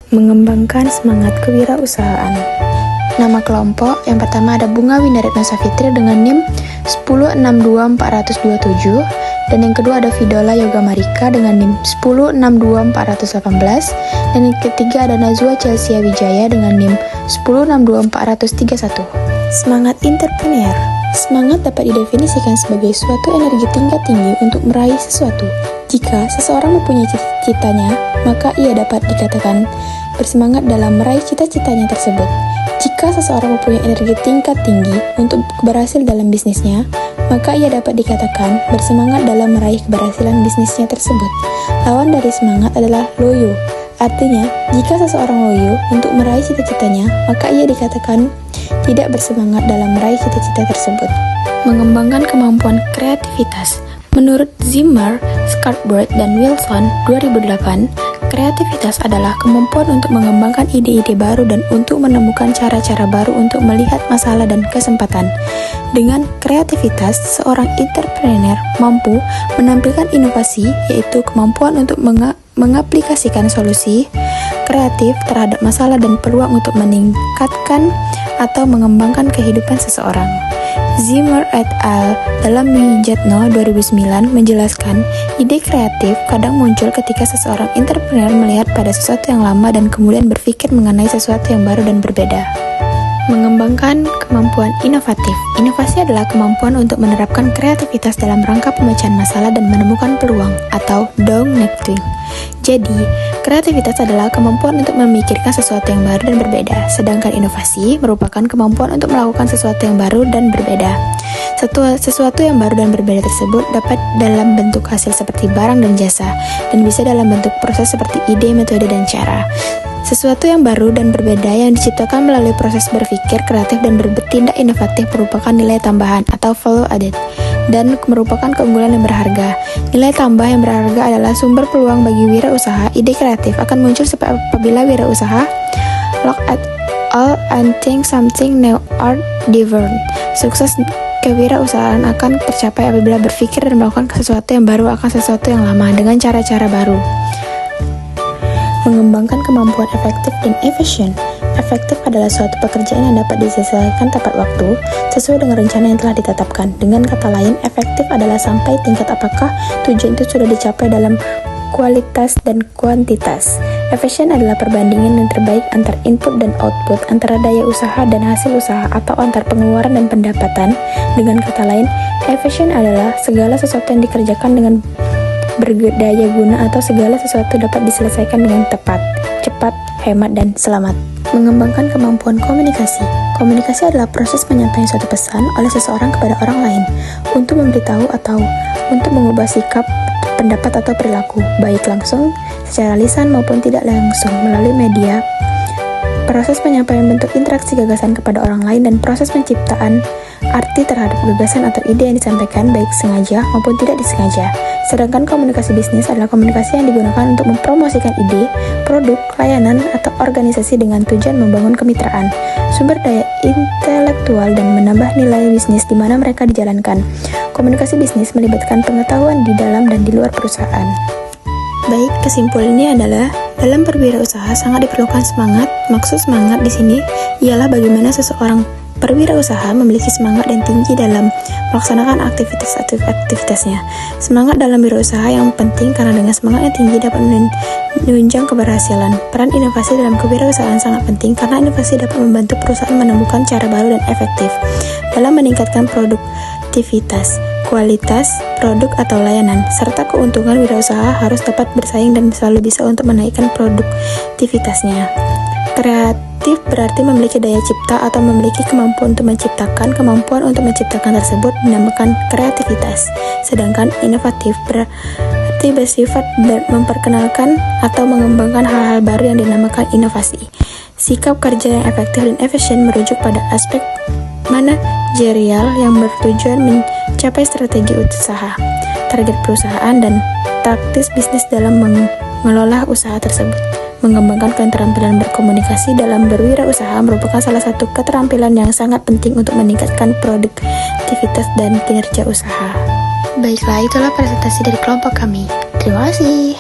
Mengembangkan semangat kewirausahaan. Nama kelompok yang pertama ada Bunga Windaretno Savitri dengan NIM 1062427, dan yang kedua ada Vidola Yoga Marika dengan NIM 1062418, dan yang ketiga ada Nazwa Chelsea Wijaya dengan NIM 1062431. Semangat entrepreneur. Semangat dapat didefinisikan sebagai suatu energi tingkat tinggi untuk meraih sesuatu. Jika seseorang mempunyai cita-citanya, maka ia dapat dikatakan bersemangat dalam meraih cita-citanya tersebut. Jika seseorang mempunyai energi tingkat tinggi untuk berhasil dalam bisnisnya, maka ia dapat dikatakan bersemangat dalam meraih keberhasilan bisnisnya tersebut. Lawan dari semangat adalah loyo. Artinya, jika seseorang loyo untuk meraih cita-citanya, maka ia dikatakan tidak bersemangat dalam meraih cita-cita tersebut. Mengembangkan kemampuan kreativitas. Menurut Zimmer, Scarlett, dan Wilson 2008, kreativitas adalah kemampuan untuk mengembangkan ide-ide baru dan untuk menemukan cara-cara baru untuk melihat masalah dan kesempatan. Dengan kreativitas, seorang entrepreneur mampu menampilkan inovasi, yaitu kemampuan untuk mengaplikasikan solusi kreatif terhadap masalah dan peluang untuk meningkatkan atau mengembangkan kehidupan seseorang. Zimmer et al. Dalam Mijatno 2009 menjelaskan, ide kreatif kadang muncul ketika seseorang entrepreneur melihat pada sesuatu yang lama dan kemudian berpikir mengenai sesuatu yang baru dan berbeda. Mengembangkan kemampuan inovatif. Inovasi adalah kemampuan untuk menerapkan kreativitas dalam rangka pemecahan masalah dan menemukan peluang, atau dongneting. Jadi, kreativitas adalah kemampuan untuk memikirkan sesuatu yang baru dan berbeda, sedangkan inovasi merupakan kemampuan untuk melakukan sesuatu yang baru dan berbeda. Sesuatu yang baru dan berbeda tersebut dapat dalam bentuk hasil seperti barang dan jasa, dan bisa dalam bentuk proses seperti ide, metode, dan cara. Sesuatu yang baru dan berbeda yang diciptakan melalui proses berpikir kreatif dan bertindak inovatif merupakan nilai tambahan atau value added, dan merupakan keunggulan yang berharga. Nilai tambah yang berharga adalah sumber peluang bagi wirausaha. Ide kreatif akan muncul apabila wirausaha look at all and think something new or different. Sukses kewirausahaan akan tercapai apabila berpikir dan melakukan sesuatu yang baru akan sesuatu yang lama dengan cara-cara baru. Mengembangkan kemampuan efektif dan efisien. Efektif adalah suatu pekerjaan yang dapat diselesaikan tepat waktu, sesuai dengan rencana yang telah ditetapkan. Dengan kata lain, efektif adalah sampai tingkat apakah tujuan itu sudah dicapai dalam kualitas dan kuantitas. Efisien adalah perbandingan yang terbaik antar input dan output, antara daya usaha dan hasil usaha, atau antar pengeluaran dan pendapatan. Dengan kata lain, efisien adalah segala sesuatu yang dikerjakan dengan berdaya guna atau segala sesuatu dapat diselesaikan dengan tepat, cepat, hemat, dan selamat. Mengembangkan kemampuan komunikasi. Komunikasi adalah proses penyampaian suatu pesan oleh seseorang kepada orang lain untuk memberitahu atau untuk mengubah sikap, pendapat, atau perilaku, baik langsung, secara lisan maupun tidak langsung, melalui media. Proses penyampaian bentuk interaksi gagasan kepada orang lain dan proses penciptaan arti terhadap gagasan atau ide yang disampaikan baik sengaja maupun tidak disengaja. Sedangkan komunikasi bisnis adalah komunikasi yang digunakan untuk mempromosikan ide, produk, layanan, atau organisasi dengan tujuan membangun kemitraan, sumber daya intelektual, dan menambah nilai bisnis di mana mereka dijalankan. Komunikasi bisnis melibatkan pengetahuan di dalam dan di luar perusahaan. Baik, kesimpulannya adalah dalam berwirausaha sangat diperlukan semangat. Maksud semangat di sini ialah bagaimana seseorang berwirausaha memiliki semangat dan tinggi dalam melaksanakan aktivitasnya. Semangat dalam wirausaha yang penting karena dengan semangat yang tinggi dapat menunjang keberhasilan. Peran inovasi dalam kewirausahaan sangat penting karena inovasi dapat membantu perusahaan menemukan cara baru dan efektif dalam meningkatkan produktivitas, kualitas produk atau layanan, serta keuntungan. Wirausaha harus dapat bersaing dan selalu bisa untuk menaikkan produktivitasnya. Kreatif berarti memiliki daya cipta atau memiliki kemampuan untuk menciptakan. Kemampuan untuk menciptakan tersebut dinamakan kreativitas. Sedangkan inovatif berarti bersifat memperkenalkan atau mengembangkan hal-hal baru yang dinamakan inovasi. Sikap kerja yang efektif dan efisien merujuk pada aspek manajerial yang bertujuan mencapai strategi usaha, target perusahaan, dan taktis bisnis dalam mengelola usaha tersebut. Mengembangkan keterampilan berkomunikasi dalam berwirausaha merupakan salah satu keterampilan yang sangat penting untuk meningkatkan produktivitas dan kinerja usaha. Baiklah, itulah presentasi dari kelompok kami. Terima kasih.